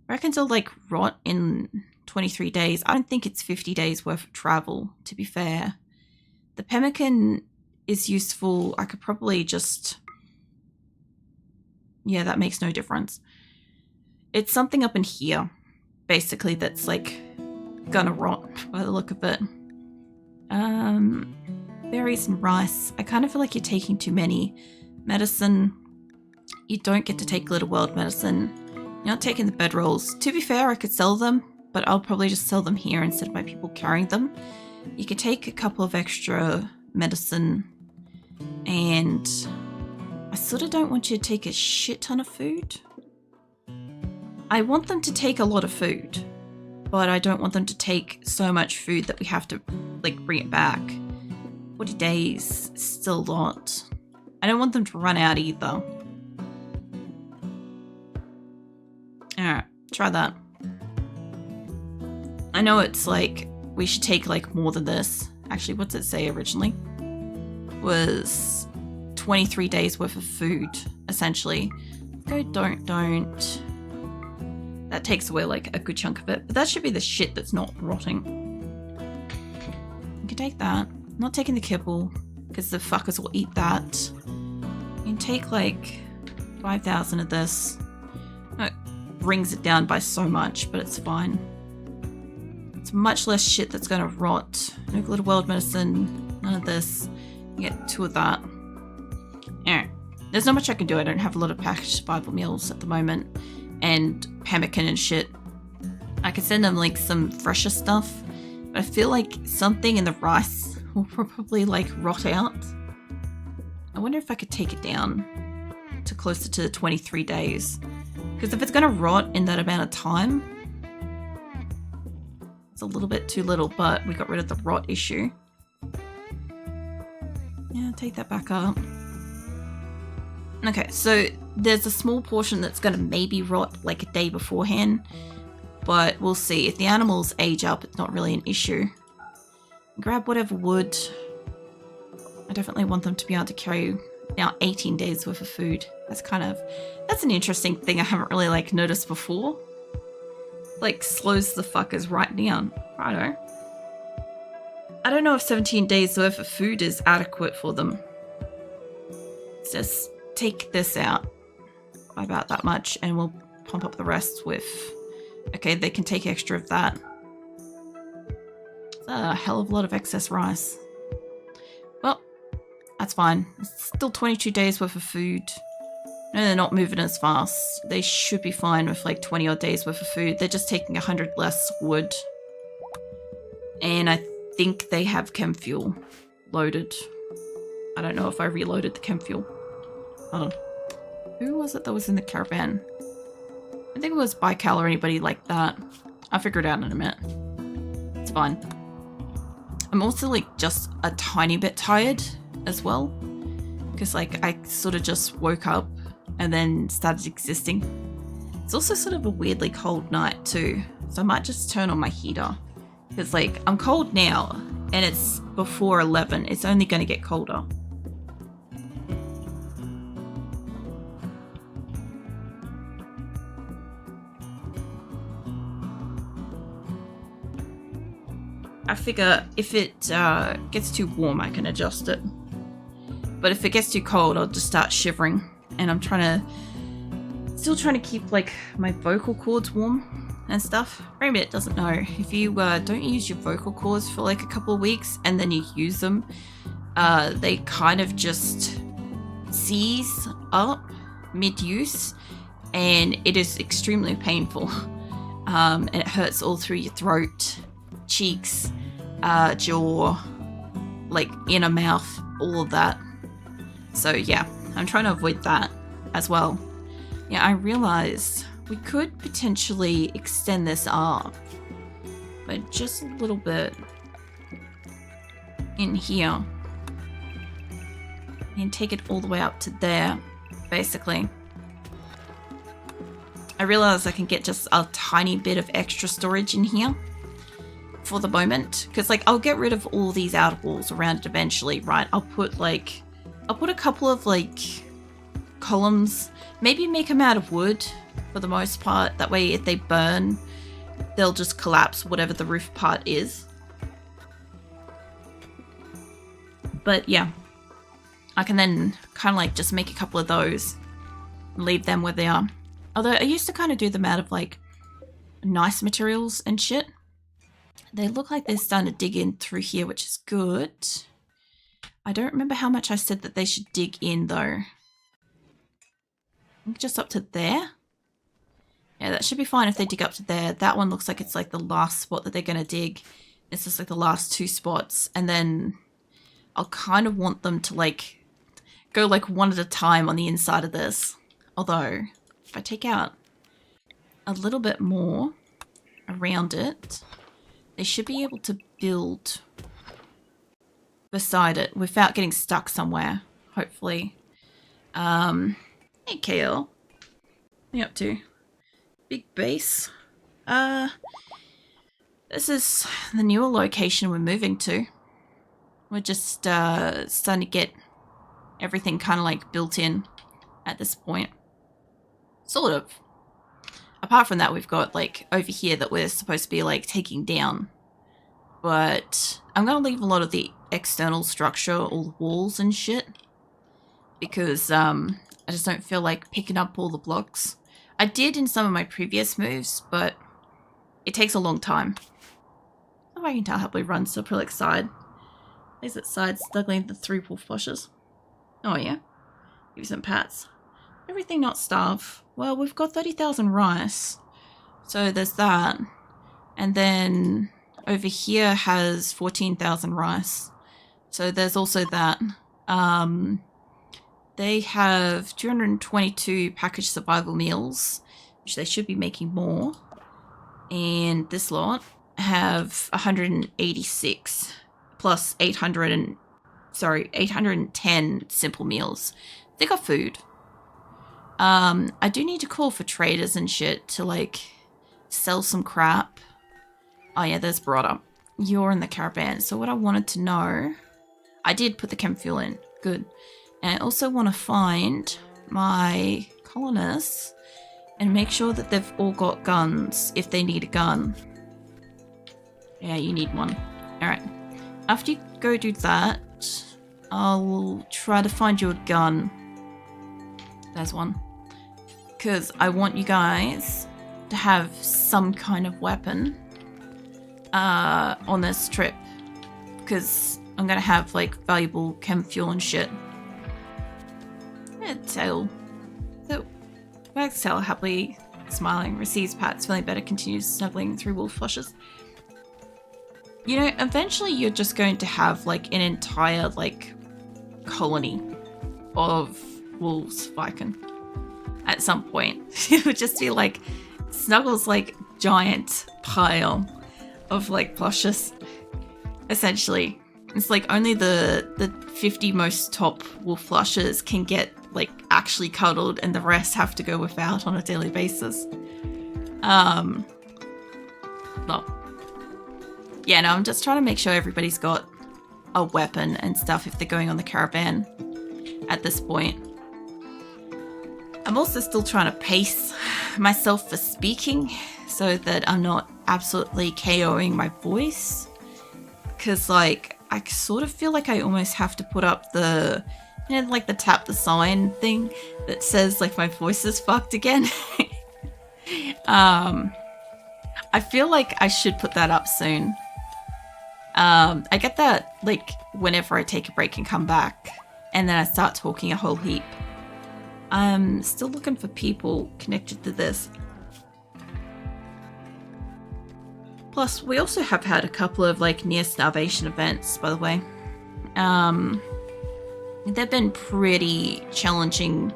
I reckon it'll like rot in 23 days. I don't think it's 50 days worth of travel, to be fair. The pemmican is useful. I could probably just... Yeah, that makes no difference. It's something up in here, basically, that's like gonna rot by the look of it. Berries and rice. I kind of feel like you're taking too many. Medicine. You don't get to take Little World medicine. You're not taking the bedrolls. To be fair, I could sell them, but I'll probably just sell them here instead of my people carrying them. You could take a couple of extra medicine, and I sort of don't want you to take a shit ton of food. I want them to take a lot of food, but I don't want them to take so much food that we have to like bring it back. 40 days, still a lot. I don't want them to run out either. Alright, try that. I know it's like, we should take like more than this. Actually, what's it say originally? Was 23 days worth of food, essentially. Go don't. That takes away like a good chunk of it. But that should be the shit that's not rotting. You can take that. I'm not taking the kibble, because the fuckers will eat that. You can take like 5,000 of this. It brings it down by so much, but it's fine. It's much less shit that's gonna rot. No Little World medicine, none of this. You get 2 of that. Alright. There's not much I can do. I don't have a lot of packaged survival meals at the moment. And pemmican and shit. I could send them like some fresher stuff. But I feel like something in the rice will probably like rot out. I wonder if I could take it down to closer to 23 days. Because if it's gonna rot in that amount of time, it's a little bit too little, but we got rid of the rot issue. Yeah, take that back up. Okay, so there's a small portion that's going to maybe rot like a day beforehand, but we'll see. If the animals age up, it's not really an issue. Grab whatever wood. I definitely want them to be able to carry now 18 days worth of food. That's an interesting thing I haven't really like noticed before. Like slows the fuckers right down. Righto. I don't know if 17 days worth of food is adequate for them. Let's just take this out by about that much and we'll pump up the rest with... Okay, they can take extra of that. It's a hell of a lot of excess rice. Well, that's fine. It's still 22 days worth of food. No, they're not moving as fast. They should be fine with like 20 odd days worth of food. They're just taking 100 less wood. And I think they have chem fuel loaded. I don't know if I reloaded the chem fuel. Hold on. Who was it that was in the caravan? I think it was Baikal or anybody like that. I'll figure it out in a minute. It's fine. I'm also like just a tiny bit tired as well. Because like I sort of just woke up and then started existing. It's also sort of a weirdly cold night too. So I might just turn on my heater. Because like I'm cold now and it's before 11. It's only going to get colder. I figure if it gets too warm, I can adjust it. But if it gets too cold, I'll just start shivering. And I'm still trying to keep like my vocal cords warm and stuff. Remit doesn't know. If you don't use your vocal cords for like a couple of weeks and then you use them, they kind of just seize up mid-use and it is extremely painful. And it hurts all through your throat, cheeks, jaw, like inner mouth, all of that. So yeah, I'm trying to avoid that as well. Yeah, I realized we could potentially extend this up, but just a little bit in here and take it all the way up to there, basically. I realize I can get just a tiny bit of extra storage in here for the moment, because like I'll get rid of all these outer walls around it eventually, right? I'll put a couple of like columns, maybe make them out of wood for the most part. That way, if they burn, they'll just collapse whatever the roof part is. But yeah, I can then kind of like just make a couple of those and leave them where they are. Although I used to kind of do them out of like nice materials and shit. They look like they're starting to dig in through here, which is good. I don't remember how much I said that they should dig in though. I think just up to there. Yeah, that should be fine if they dig up to there. That one looks like it's like the last spot that they're going to dig. It's just like the last two spots. And then I'll kind of want them to like go like one at a time on the inside of this. Although, if I take out a little bit more around it, they should be able to build beside it without getting stuck somewhere, hopefully. Hey, Kale. What are you up to? Big base. This is the newer location we're moving to. We're just starting to get everything kind of like built in at this point. Sort of. Apart from that, we've got like over here that we're supposed to be like taking down. But I'm going to leave a lot of the external structure, all the walls and shit. Because I just don't feel like picking up all the blocks. I did in some of my previous moves, but it takes a long time. I don't know if I can tell how we run still pretty like side. Is that side snuggling the 3 wolf flushes? Oh yeah. Give you some pats. Everything not starve. Well, we've got 30,000 rice. So there's that. And then over here has 14,000 rice. So there's also that. They have 222 packaged survival meals, which they should be making more. And this lot have 186 plus 810 simple meals. They got food. I do need to call for traders and shit to like sell some crap. Oh yeah, there's Brother. You're in the caravan. So what I wanted to know, I did put the chem fuel in. Good. And I also want to find my colonists and make sure that they've all got guns if they need a gun. Yeah, you need one. Alright. After you go do that, I'll try to find you a gun. There's one. Because I want you guys to have some kind of weapon on this trip. Because I'm going to have like valuable chem fuel and shit. Tail. So, Wag's tail happily smiling, receives pats, feeling better, continues snuggling through wolf flushes. You know, eventually you're just going to have like an entire like colony of wolves Viking at some point. It would just be like Snuggles like giant pile of like plushes. Essentially. It's like only the 50 most top wolf flushes can get like actually cuddled and the rest have to go without on a daily basis. Well, yeah, no, I'm just trying to make sure everybody's got a weapon and stuff if they're going on the caravan at this point. I'm also still trying to pace myself for speaking so that I'm not absolutely KOing my voice. Because, like, I sort of feel like I almost have to put up the, you know, like the tap the sign thing that says, like, my voice is fucked again. I feel like I should put that up soon. I get that, like, whenever I take a break and come back, and then I start talking a whole heap. I'm still looking for people connected to this. Plus, we also have had a couple of, like, near starvation events, by the way. They've been pretty challenging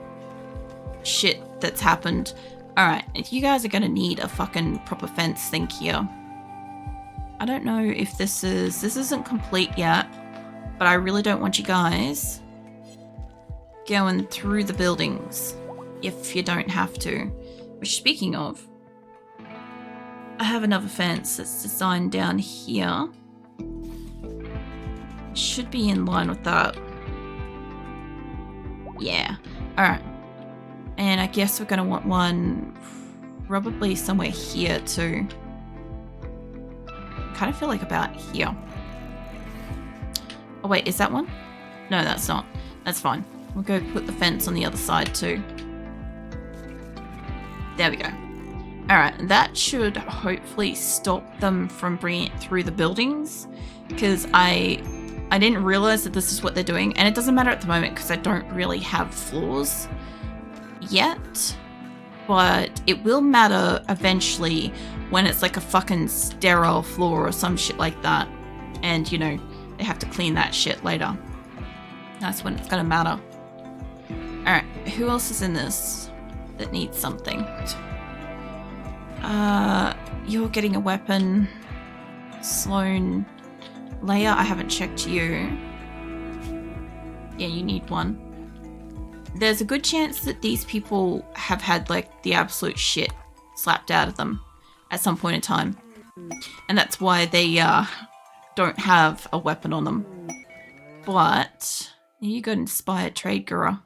shit that's happened. Alright, if you guys are gonna need a fucking proper fence thing here. I don't know if this isn't complete yet, but I really don't want you guys going through the buildings if you don't have to. Which, speaking of, I have another fence that's designed down here. Should be in line with that. Yeah. Alright. And I guess we're going to want one probably somewhere here too. Kind of feel like about here. Oh wait, is that one? No, that's not. That's fine. We'll go put the fence on the other side too. There we go. Alright, that should hopefully stop them from bringing it through the buildings, because I didn't realize that this is what they're doing, and it doesn't matter at the moment because I don't really have floors yet, but it will matter eventually when it's like a fucking sterile floor or some shit like that, and you know, they have to clean that shit later. That's when it's gonna matter. Alright, who else is in this that needs something? You're getting a weapon. Sloan. Leia, I haven't checked you. Yeah, you need one. There's a good chance that these people have had like the absolute shit slapped out of them at some point in time. And that's why they don't have a weapon on them. But you got inspired trade guru.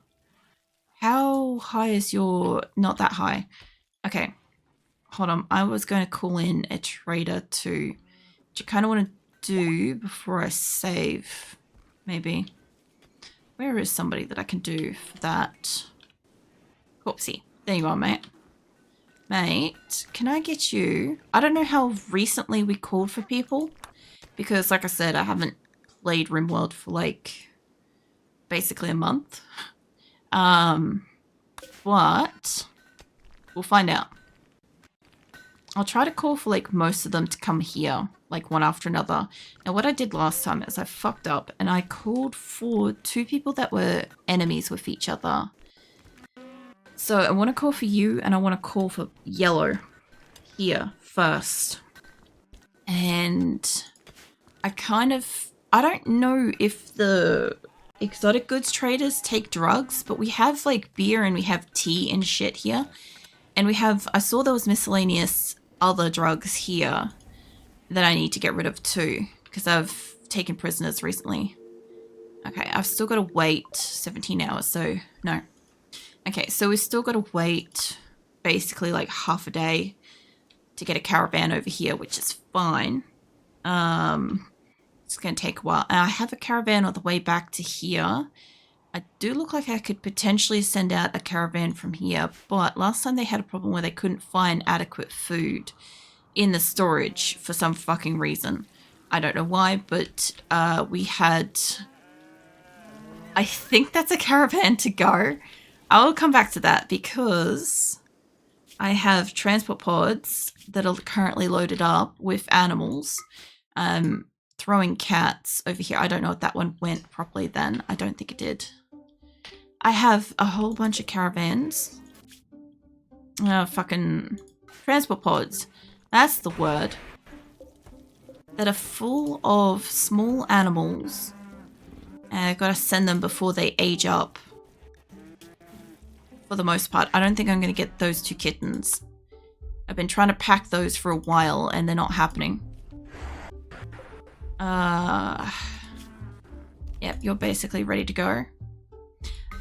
How high is your... Not that high. Okay. Hold on. I was going to call in a trader too. Which I kind of want to do before I save. Maybe. Where is somebody that I can do for that? Whoopsie. There you are, mate. Mate, can I get you... I don't know how recently we called for people. Because, like I said, I haven't played RimWorld for, like, basically a month. But we'll find out. I'll try to call for, like, most of them to come here, like, one after another. Now, what I did last time is I fucked up and I called for 2 people that were enemies with each other. So I want to call for you and I want to call for yellow here first. And I don't know if the exotic goods traders take drugs, but we have like beer and we have tea and shit here. And we have, I saw there was miscellaneous other drugs here that I need to get rid of too, because I've taken prisoners recently. Okay, I've still got to wait 17 hours, so no. Okay, so we've still got to wait basically like half a day to get a caravan over here, which is fine. It's going to take a while. And I have a caravan on the way back to here. I do look like I could potentially send out a caravan from here, but last time they had a problem where they couldn't find adequate food in the storage for some fucking reason. I don't know why, but we had... I think that's a caravan to go. I will come back to that because I have transport pods that are currently loaded up with animals. Throwing cats over here. I don't know if that one went properly then. I don't think it did. I have a whole bunch of caravans. Fucking transport pods. That's the word. That are full of small animals. And I've got to send them before they age up. For the most part. I don't think I'm going to get those 2 kittens. I've been trying to pack those for a while and they're not happening. Yep, you're basically ready to go.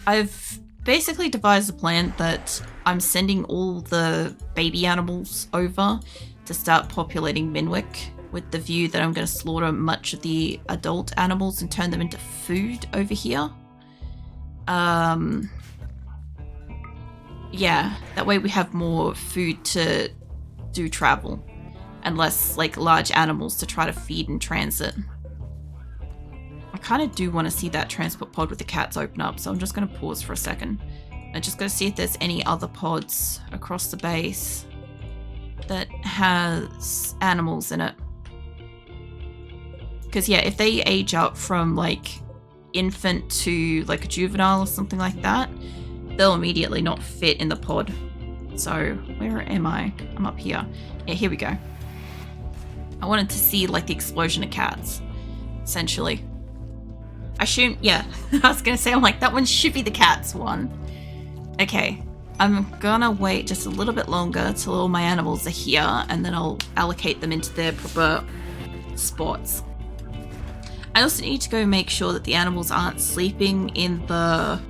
I've basically devised a plan that I'm sending all the baby animals over to start populating Minwick with the view that I'm going to slaughter much of the adult animals and turn them into food over here. Yeah, that way we have more food to do travel and less like large animals to try to feed in transit. I kind of do want to see that transport pod with the cats open up, so I'm just going to pause for a second. I just got to see if there's any other pods across the base that has animals in it. Because yeah, if they age up from like infant to like a juvenile or something like that, they'll immediately not fit in the pod. So where am I? I'm up here. Yeah, here we go. I wanted to see like the explosion of cats, essentially. I assume, yeah, I was going to say, I'm like, that one should be the cats one. Okay, I'm gonna wait just a little bit longer till all my animals are here, and then I'll allocate them into their proper spots. I also need to go make sure that the animals aren't sleeping in the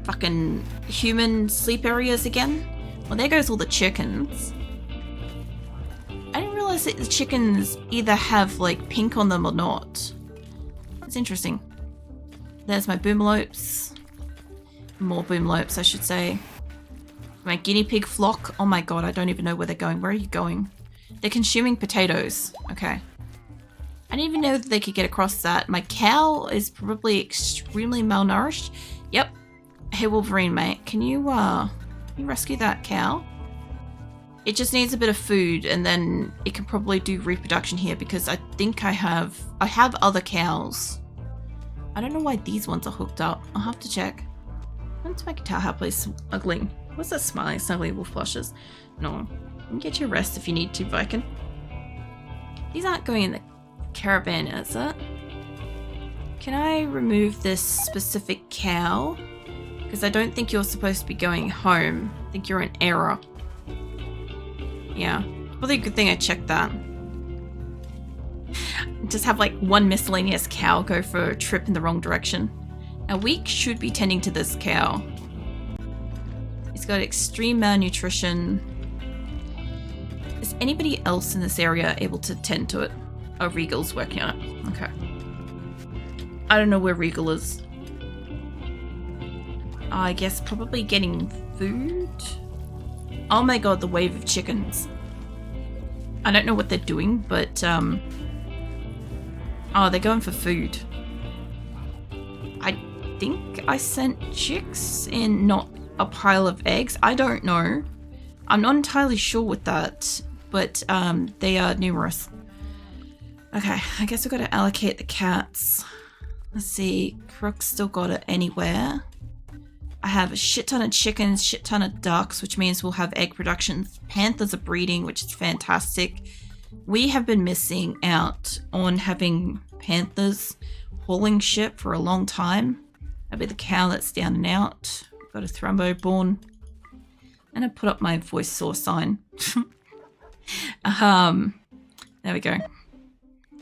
fucking human sleep areas again, Well, there goes all the chickens. I didn't realize that the chickens either have like pink on them or not. That's interesting. There's my boomalopes. More boomalopes, I should say. My guinea pig flock. Oh my god, I don't even know where they're going. Where are you going? They're consuming potatoes. Okay. I didn't even know that they could get across that. My cow is probably extremely malnourished. Yep. Hey Wolverine, mate. Can you rescue that cow? It just needs a bit of food, and then it can probably do reproduction here, because I think I have other cows. I don't know why these ones are hooked up. I'll have to check. I want to make a tell how please smuggling. What's that smiling snuggly wolf blushes? No. You can get your rest if you need to, Viking. These aren't going in the caravan, is it? Can I remove this specific cow? Because I don't think you're supposed to be going home. I think you're in error. Yeah. Probably a good thing I checked that. Just have like one miscellaneous cow go for a trip in the wrong direction. Now we should be tending to this cow. It's got extreme malnutrition. Is anybody else in this area able to tend to it? Oh, Regal's working on it. Okay. I don't know where Regal is. I guess probably getting food? Oh my god, the wave of chickens. I don't know what they're doing, but oh, they're going for food. I think I sent chicks in, not a pile of eggs. I don't know. I'm not entirely sure with that, but they are numerous. Okay, I guess we've got to allocate the cats. Let's see, Crook's still got it anywhere. I have a shit ton of chickens, shit ton of ducks, which means we'll have egg production. Panthers are breeding, which is fantastic. We have been missing out on having panthers hauling shit for a long time. That'll be the cow that's down and out. Got a Thrumbo born. And I put up my voice source sign. There we go.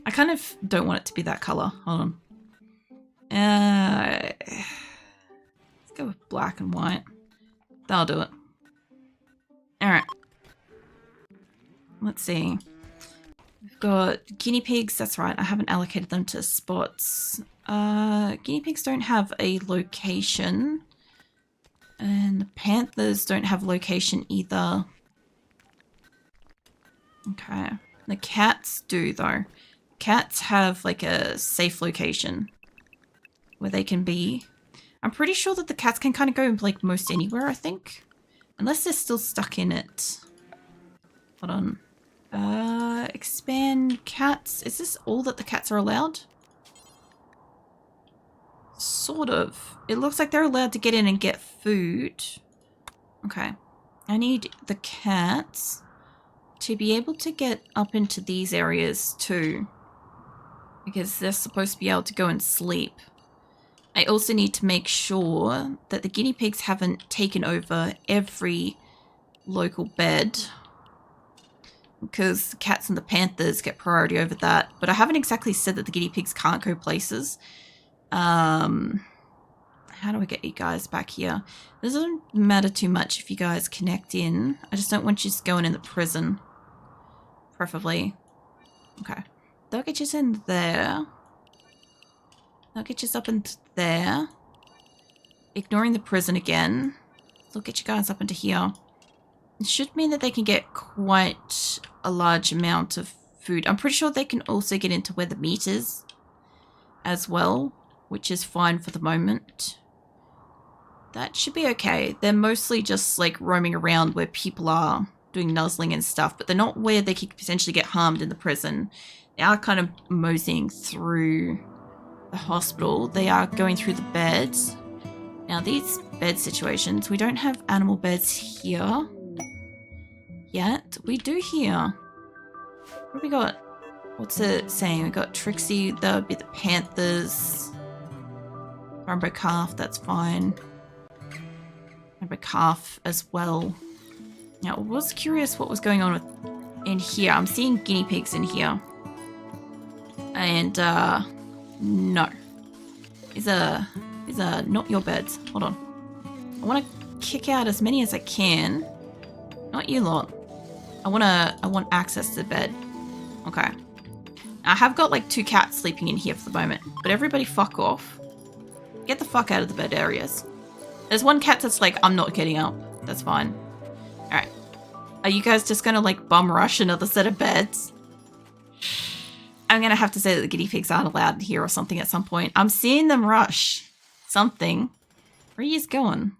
I kind of don't want it to be that color. Hold on. Let's go with black and white. That'll do it. Alright. Let's see. We've got guinea pigs. That's right. I haven't allocated them to spots. Guinea pigs don't have a location. And the panthers don't have a location either. Okay. The cats do, though. Cats have, like, a safe location where they can be. I'm pretty sure that the cats can kind of go, like, most anywhere, I think. Unless they're still stuck in it. Hold on. Expand cats. Is this all that the cats are allowed? Sort of. It looks like they're allowed to get in and get food. Okay. I need the cats to be able to get up into these areas too. Because they're supposed to be able to go and sleep. I also need to make sure that the guinea pigs haven't taken over every local bed. Because the cats and the panthers get priority over that. But I haven't exactly said that the guinea pigs can't go places. How do I get you guys back here? It doesn't matter too much if you guys connect in. I just don't want you going in the prison. Preferably. Okay. They'll get you in there. They'll get you up into there. Ignoring the prison again. They'll get you guys up into here. It should mean that they can get quite a large amount of food. I'm pretty sure they can also get into where the meat is as well, which is fine for the moment. That should be okay. They're mostly just like roaming around where people are doing nuzzling and stuff, but they're not where they could potentially get harmed in the prison. They are kind of moseying through the hospital. They are going through the beds. Now these bed situations, we don't have animal beds here yet. We do here. What have we got? What's it saying? We got Trixie, that would be the Panthers. Rainbow Calf, that's fine. Rainbow Calf as well. Now, I was curious what was going on with in here. I'm seeing guinea pigs in here. And, no. These are not your beds. Hold on. I want to kick out as many as I can. Not you lot. I want access to the bed. Okay. I have got like 2 cats sleeping in here for the moment, but everybody fuck off. Get the fuck out of the bed areas. There's one cat that's like, I'm not getting up. That's fine. Alright. Are you guys just gonna like bum rush another set of beds? I'm gonna have to say that the guinea pigs aren't allowed in here or something at some point. I'm seeing them rush something. Where are you going?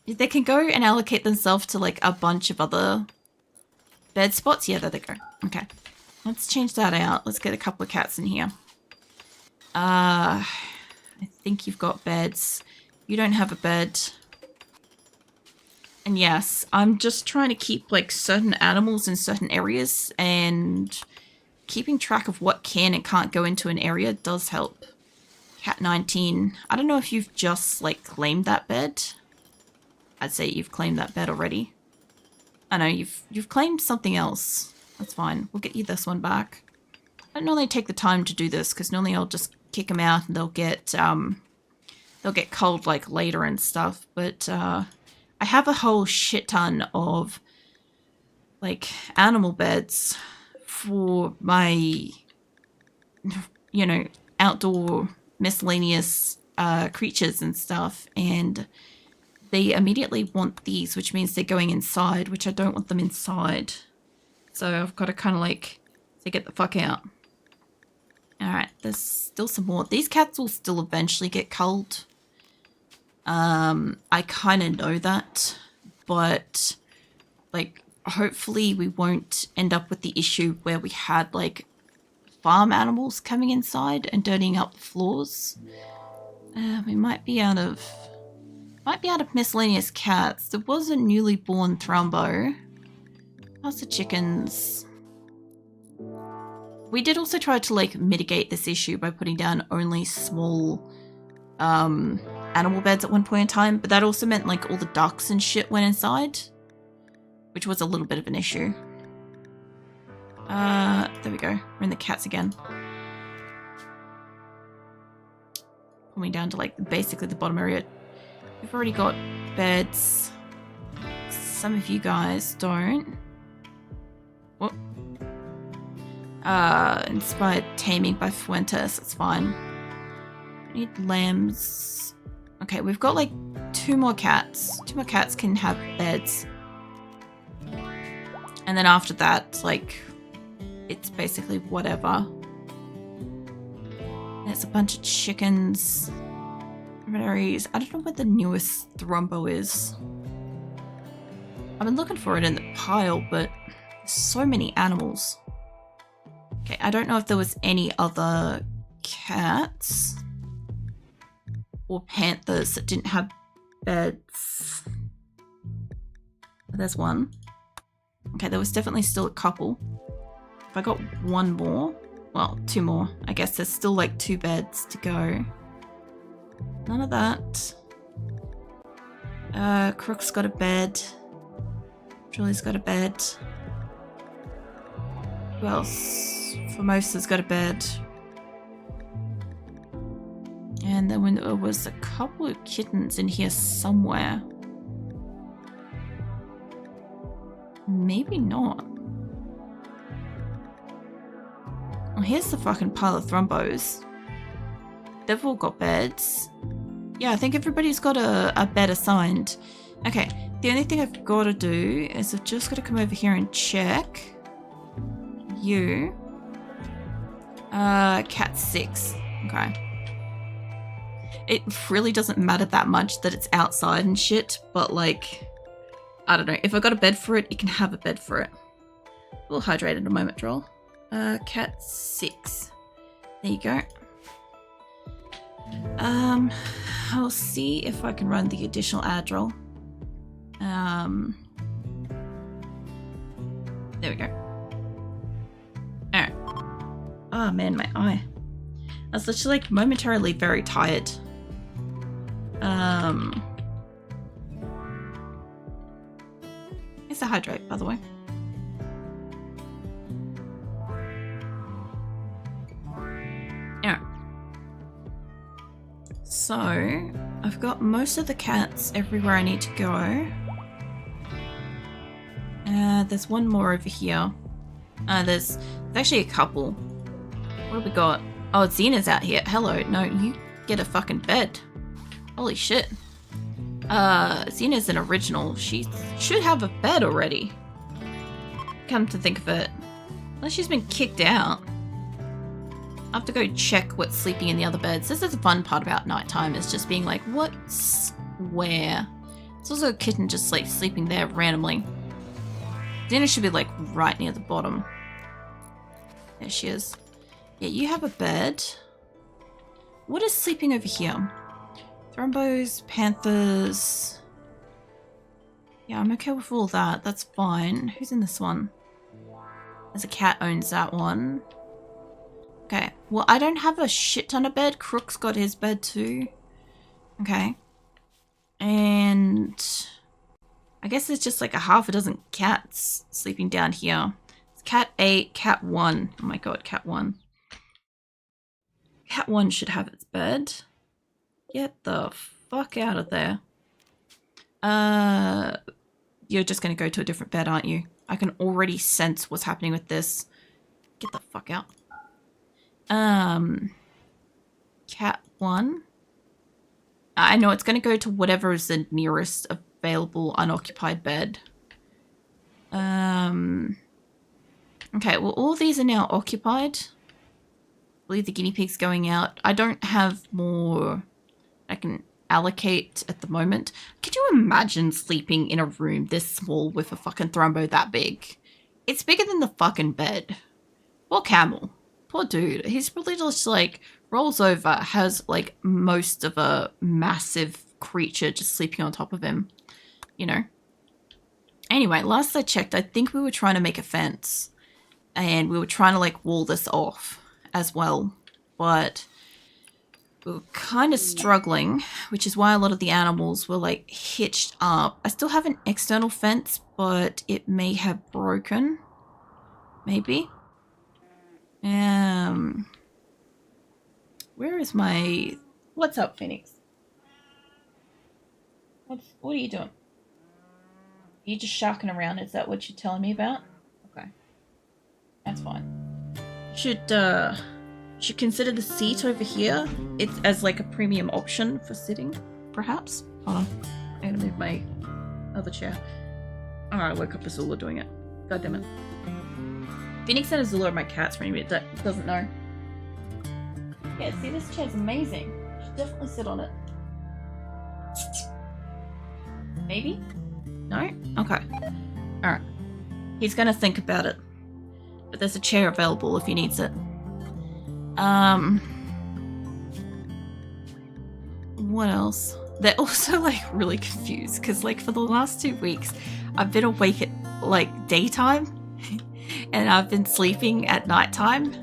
They can go and allocate themselves to like a bunch of other bed spots. Yeah, there they go. Okay. Let's change that out. Let's get a couple of cats in here. I think you've got beds. You don't have a bed. And yes, I'm just trying to keep like certain animals in certain areas, and keeping track of what can and can't go into an area does help. Cat 19. I don't know if you've just like claimed that bed. I'd say you've claimed that bed already. I know you've claimed something else. That's fine. We'll get you this one back. I don't normally take the time to do this because normally I'll just kick them out and they'll get culled like later and stuff. But I have a whole shit ton of like animal beds for my, you know, outdoor miscellaneous creatures and stuff, and they immediately want these, which means they're going inside, which I don't want them inside. So I've got to kind of like say, get the fuck out. Alright, there's still some more. These cats will still eventually get culled. I kind of know that, but like hopefully we won't end up with the issue where we had like farm animals coming inside and dirtying up the floors. We might be out of miscellaneous cats. There was a newly born Thrumbo. How's the chickens? We did also try to like mitigate this issue by putting down only small animal beds at one point in time, but that also meant like all the ducks and shit went inside, which was a little bit of an issue. There we go. We're in the cats again. Pulling down to like basically the bottom area. We've already got beds. Some of you guys don't. Whoop. Inspired taming by Fuentes. That's fine. We need lambs. Okay, we've got like 2 more cats. 2 more cats can have beds. And then after that, like, it's basically whatever. There's a bunch of chickens. Berries. I don't know where the newest Thrumbo is. I've been looking for it in the pile, but there's so many animals. Okay, I don't know if there was any other cats or panthers that didn't have beds. There's one. Okay, there was definitely still a couple. If I got one more, well, 2 more. I guess there's still like 2 beds to go. None of that. Crook's got a bed. Julie's got a bed. Who else? Formosa's got a bed. And then when there was a couple of kittens in here somewhere. Maybe not. Well, here's the fucking pile of Thrumbos. They've all got beds. Yeah, I think everybody's got a bed assigned. Okay, the only thing I've got to do is I've just got to come over here and check. You. Cat 6. Okay. It really doesn't matter that much that it's outside and shit, but like, I don't know. If I got a bed for it, it can have a bed for it. We'll hydrate in a moment, Droll. Cat 6. There you go. I'll see if I can run the additional ad roll. There we go. Alright. Oh man, my eye. I was literally like momentarily very tired. It's a hydrate, by the way. Alright. So, I've got most of the cats everywhere I need to go. There's one more over here. There's actually a couple. What have we got? Oh, Xena's out here. Hello. No, you get a fucking bed. Holy shit. Xena's an original. She should have a bed already. Come to think of it. Unless she's been kicked out. I have to go check what's sleeping in the other beds. This is the fun part about nighttime, is just being like, what's where? There's also a kitten just like sleeping there randomly. Xena should be like right near the bottom. There she is. Yeah, you have a bed. What is sleeping over here? Thrombos, panthers. Yeah, I'm okay with all that. That's fine. Who's in this one? There's a cat owns that one. Okay. Well, I don't have a shit ton of bed. Crook's got his bed too. Okay. And I guess there's just like a half a dozen cats sleeping down here. It's cat 8, cat 1. Oh my god, cat 1. Cat 1 should have its bed. Get the fuck out of there. You're just gonna go to a different bed, aren't you? I can already sense what's happening with this. Get the fuck out. Cat 1. I know it's gonna go to whatever is the nearest available unoccupied bed. Okay, well all these are now occupied. I believe the guinea pig's going out. I don't have more I can allocate at the moment. Could you imagine sleeping in a room this small with a fucking thrombo that big? It's bigger than the fucking bed. Poor camel. Poor dude. He's probably just like rolls over, has like most of a massive creature just sleeping on top of him. You know. Anyway, last I checked, I think we were trying to make a fence. And we were trying to like wall this off as well. But we were kind of struggling, which is why a lot of the animals were like hitched up. I still have an external fence, but it may have broken. Maybe. Where is my... What's up, Phoenix? What are you doing? Are you just sharking around? Is that what you're telling me about? Okay. That's fine. Should consider the seat over here. It's as like a premium option for sitting, perhaps. Hold on. I'm gonna move my other chair. Alright, I woke up Azula doing it. God damn it. Phoenix and Azula are my cats for anybody that doesn't know. Yeah, see, this chair's amazing. You should definitely sit on it. Maybe? No? Okay. Alright. He's gonna think about it. But there's a chair available if he needs it. What else? They're also like really confused because like for the last 2 weeks I've been awake at like daytime and I've been sleeping at nighttime.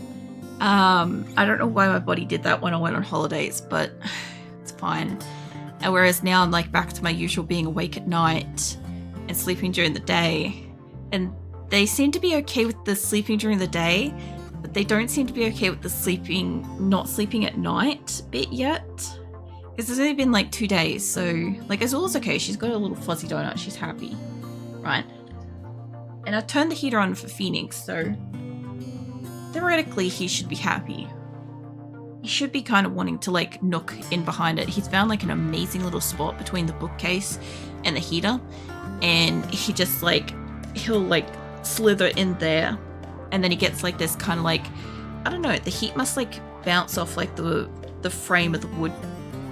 I don't know why my body did that when I went on holidays, but it's fine. And whereas now I'm like back to my usual being awake at night and sleeping during the day, and they seem to be okay with the sleeping during the day, but they don't seem to be okay with the not sleeping at night bit yet. Because it's only been like 2 days, so like Azula's okay. She's got a little fuzzy donut. She's happy, right? And I turned the heater on for Phoenix, so theoretically he should be happy. He should be kind of wanting to like nook in behind it. He's found like an amazing little spot between the bookcase and the heater, and he just like he'll like slither in there, and then he gets like this kind of like, I don't know, the heat must like bounce off like the frame of the wood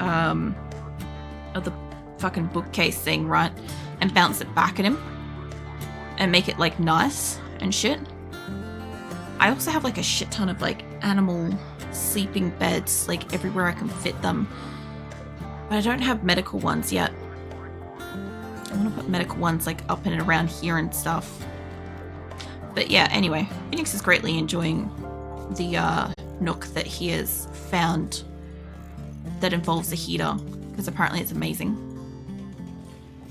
of the fucking bookcase thing, right, and bounce it back at him and make it like nice and shit. I also have like a shit ton of like animal sleeping beds like everywhere I can fit them, but I don't have medical ones yet. I want to put medical ones like up and around here and stuff. But yeah, anyway, Phoenix is greatly enjoying the nook that he has found that involves a heater, because apparently it's amazing.